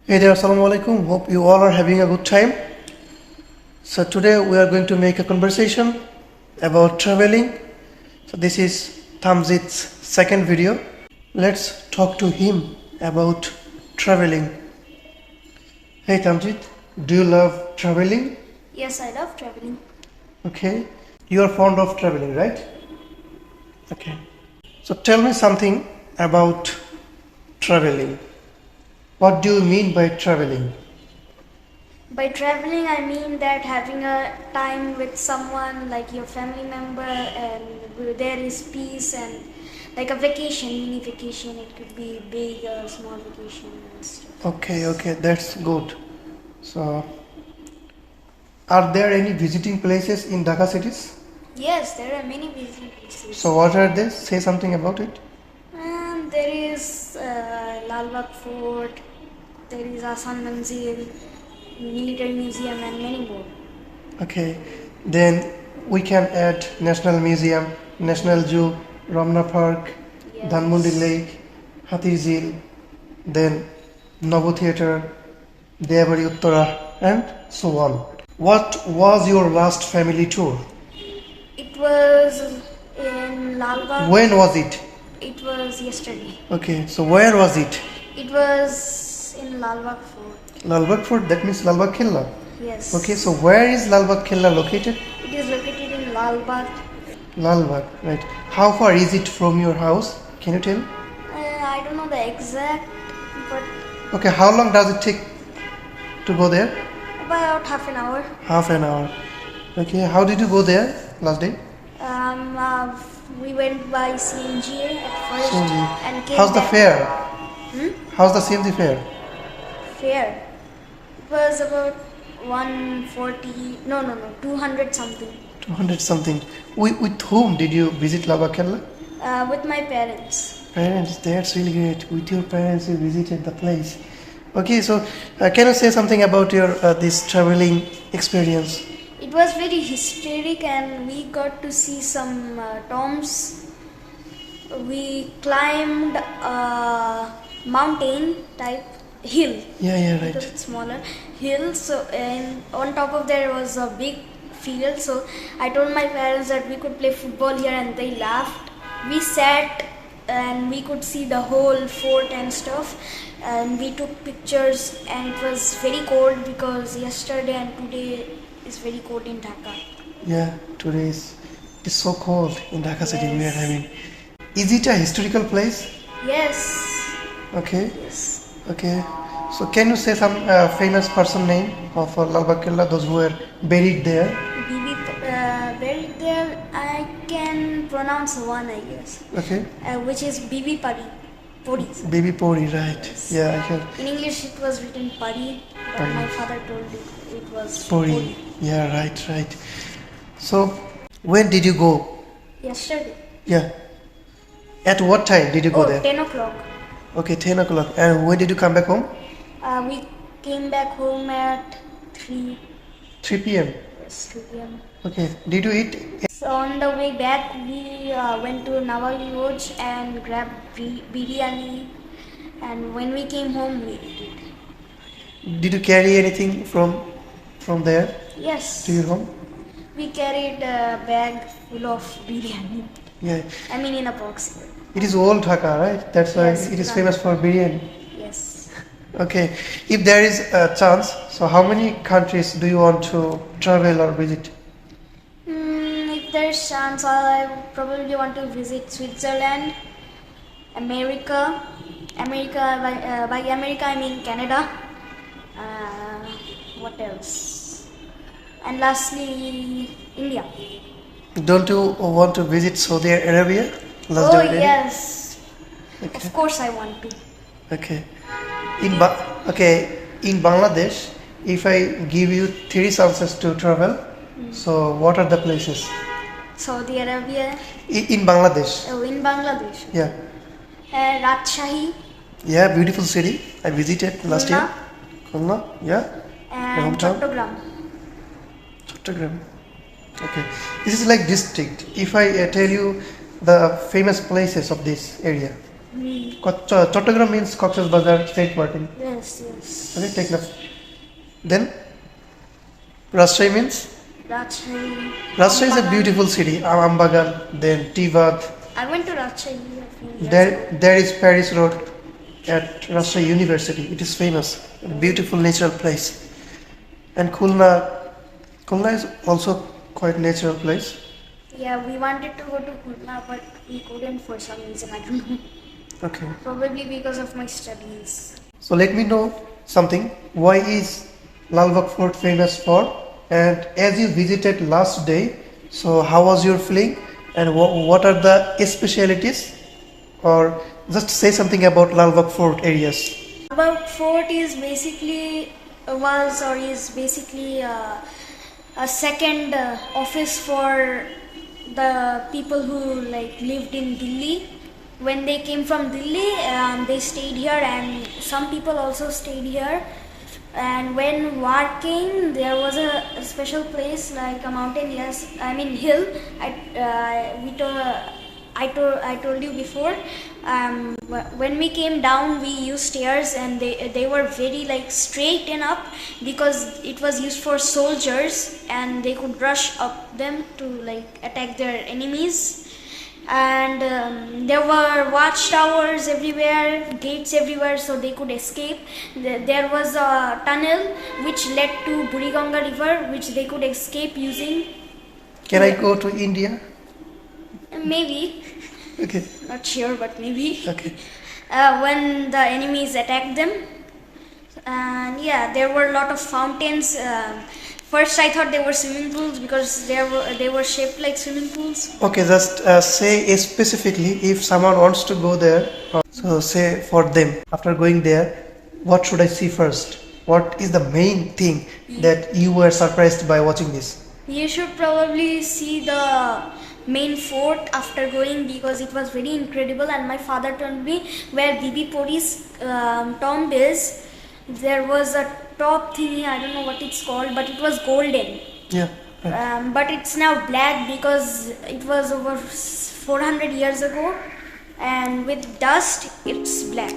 Hey there, assalamu alaikum. Hope you all are having a good time. So today we are going to make a conversation about traveling. So this is Tamjeed's second video. Let's talk to him about traveling. Hey Tamjeed, do you love traveling? Yes, I love traveling. Okay. You are fond of traveling, right? Okay. So tell me something about traveling. What do you mean by traveling? By traveling, I mean that having a time with someone like your family member, and where there is peace and like a vacation, mini vacation. It could be big or small vacation and stuff. Okay, that's good. So, are there any visiting places in Dhaka cities? Yes, there are many visiting places. So, what are they? Say something about it. And there is Lal Bagh Fort, there is Asan Manzil, Military Museum, and many more. Okay, then we can add National Museum, National Zoo, Ramna Park, Yes. Dhanmondi Lake, Hathizil, then Novo Theatre, Devari Uttara, and so on. What was your last family tour? It was in Lal Bagh. When was it? It was yesterday. Okay, so where was it? It was in Lal Bagh Fort. Lal Bagh Fort, that means Lal Bagh Killa. Yes. Okay, so where is Lal Bagh Killa located? It is located in Lal Bagh. Lal Bagh, right. How far is it from your house? Can you tell? I don't know the exact, but Okay, how long does it take to go there? about half an hour. Half an hour. Okay, how did you go there last day? We went by CNG at first CNG. and came How's the back. fare? Hmm? How's the CNG fare? Fare. It was about 140. No, 200 something. 200 something. With whom did you visit Lal Bagh Killa? With my parents. Parents, that's really great. With your parents, you visited the place. Okay, so can you say something about your this traveling experience? It was very historic, and we got to see some tombs. We climbed a mountain type hill. Yeah, It right. was a smaller hill. So, and on top of there was a big field. So I told my parents that we could play football here, and they laughed. We sat and we could see the whole fort and stuff. And we took pictures, and it was very cold because yesterday and today is very cold in Dhaka. Yeah, today is it's so cold in Dhaka city we are Yes. having. Is it a historical place? Yes. Okay, Yes. okay. So can you say some famous person name of Lal Bagh Killa, those who were buried there? Bibi buried there. I can pronounce one, I guess, Okay, which is Bibi Pari. Puri. Baby Pori, right? Yes. Yeah, I heard In English, it was written Pari, but Pari. my father told it was Pori. Puri. Yeah, right. So when did you go? Yesterday. Yeah. At what time did you go there? 10 o'clock. Okay, 10 o'clock. And when did you come back home? We came back home at 3. 3 p.m. Yes, 3 p.m. Okay. Did you eat? So on the way back, we went to Nawali Lodge and grabbed biryani. And when we came home, we ate it. Did you carry anything from there Yes. to your home? We carried a bag full of biryani. Yeah. I mean, in a box. It is old Dhaka, right? That's why Yes, it is Dhaka. famous for biryani. Yes. Okay. If there is a chance, so how many countries do you want to travel or visit? If there's chance, I would probably want to visit Switzerland, America. By America, I mean Canada. What else? And lastly, India. Don't you want to visit Saudi Arabia? Oh yes, Okay. of course I want to. Okay. In Bangladesh, if I give you 3 chances to travel, so what are the places? Saudi Arabia. In Bangladesh. Oh, in Bangladesh. Yeah. Rajshahi. Yeah, beautiful city. I visited last year. Khulna, Khulna. Yeah. and hometown? Chattogram. Chattogram. Okay. This is like district. If I tell you the famous places of this area. Chattogram means Cox's Bazar, Saint Martin. Yes, yes. Okay, take note. Then Rajshahi means? Rajshahi. Rajshahi is a beautiful city. Ambagan, then Tivat. I went to Rajshahi a few years ago. There is Paris Road at Rajshahi University. It is famous. A beautiful natural place. And Khulna is also quite natural place. Yeah, we wanted to go to Khulna, but we couldn't for some reason. I don't know. Okay. Probably because of my studies. So let me know something. Why is Lal Bagh Fort famous for? And as you visited last day, so how was your feeling? And what are the specialities? Or just say something about Lal Bagh Fort areas. Lal Bagh Fort is basically a second office for the people who like lived in Delhi. When they came from Delhi, they stayed here, and some people also stayed here. And when war came, there was a special place like a mountain, hill. I told you before. When we came down, we used stairs, and they were very like straight and up because it was used for soldiers, and they could rush up them to like attack their enemies. And there were watchtowers everywhere, gates everywhere, so they could escape. There was a tunnel which led to Buriganga river, which they could escape using. Can I go to India? Maybe. Okay. Not sure, but maybe. Okay. When the enemies attacked them. And yeah, there were a lot of fountains. First I thought they were swimming pools because they were shaped like swimming pools. Okay, just say specifically if someone wants to go there. So say for them, after going there, what should I see first? What is the main thing that you were surprised by watching this? You should probably see the main fort after going because it was very incredible, and my father told me where Bibi Pori's tomb is. There was a top thingy, I don't know what it's called, but it was golden. Yeah. Right. But it's now black because it was over 400 years ago, and with dust it's black.